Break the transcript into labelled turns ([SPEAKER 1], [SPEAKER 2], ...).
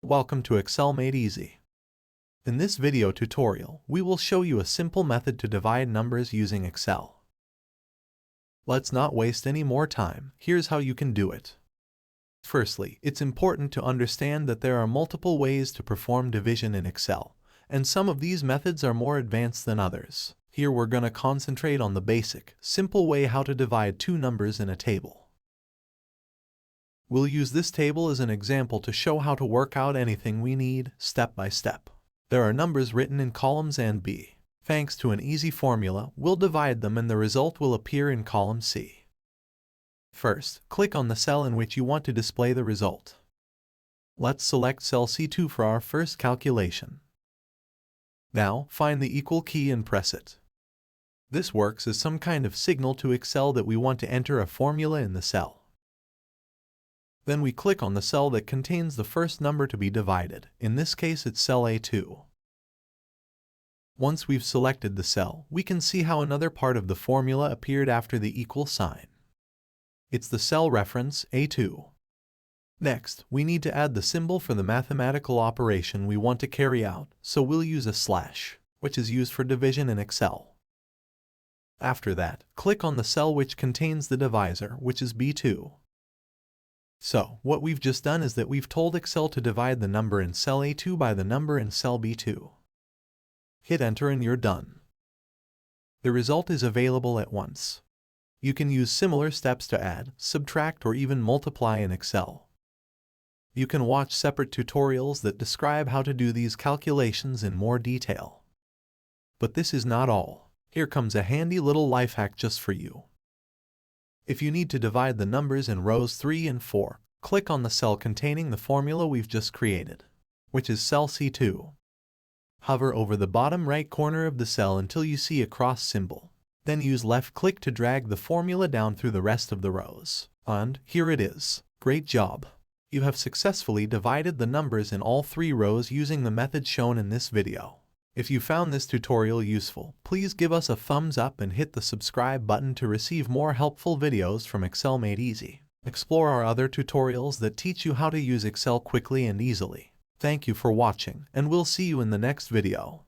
[SPEAKER 1] Welcome to Excel Made Easy. In this video tutorial, we will show you a simple method to divide numbers using Excel. Let's not waste any more time. Here's how you can do it. Firstly, it's important to understand that there are multiple ways to perform division in Excel, and some of these methods are more advanced than others. Here we're going to concentrate on the basic, simple way how to divide two numbers in a table. We'll use this table as an example to show how to work out anything we need, step by step. There are numbers written in columns A and B. Thanks to an easy formula, we'll divide them and the result will appear in column C. First, click on the cell in which you want to display the result. Let's select cell C2 for our first calculation. Now, find the equal key and press it. This works as some kind of signal to Excel that we want to enter a formula in the cell. Then we click on the cell that contains the first number to be divided. In this case, it's cell A2. Once we've selected the cell, we can see how another part of the formula appeared after the equal sign. It's the cell reference A2. Next, we need to add the symbol for the mathematical operation we want to carry out, so we'll use a slash, which is used for division in Excel. After that, click on the cell which contains the divisor, which is B2. So, what we've just done is that we've told Excel to divide the number in cell A2 by the number in cell B2. Hit enter and you're done. The result is available at once. You can use similar steps to add, subtract, or even multiply in Excel. You can watch separate tutorials that describe how to do these calculations in more detail. But this is not all. Here comes a handy little life hack just for you. If you need to divide the numbers in rows 3 and 4, click on the cell containing the formula we've just created, which is cell C2. Hover over the bottom right corner of the cell until you see a cross symbol. Then use left click to drag the formula down through the rest of the rows. And here it is. Great job! You have successfully divided the numbers in all 3 rows using the method shown in this video. If you found this tutorial useful, please give us a thumbs up and hit the subscribe button to receive more helpful videos from Excel Made Easy. Explore our other tutorials that teach you how to use Excel quickly and easily. Thank you for watching, and we'll see you in the next video.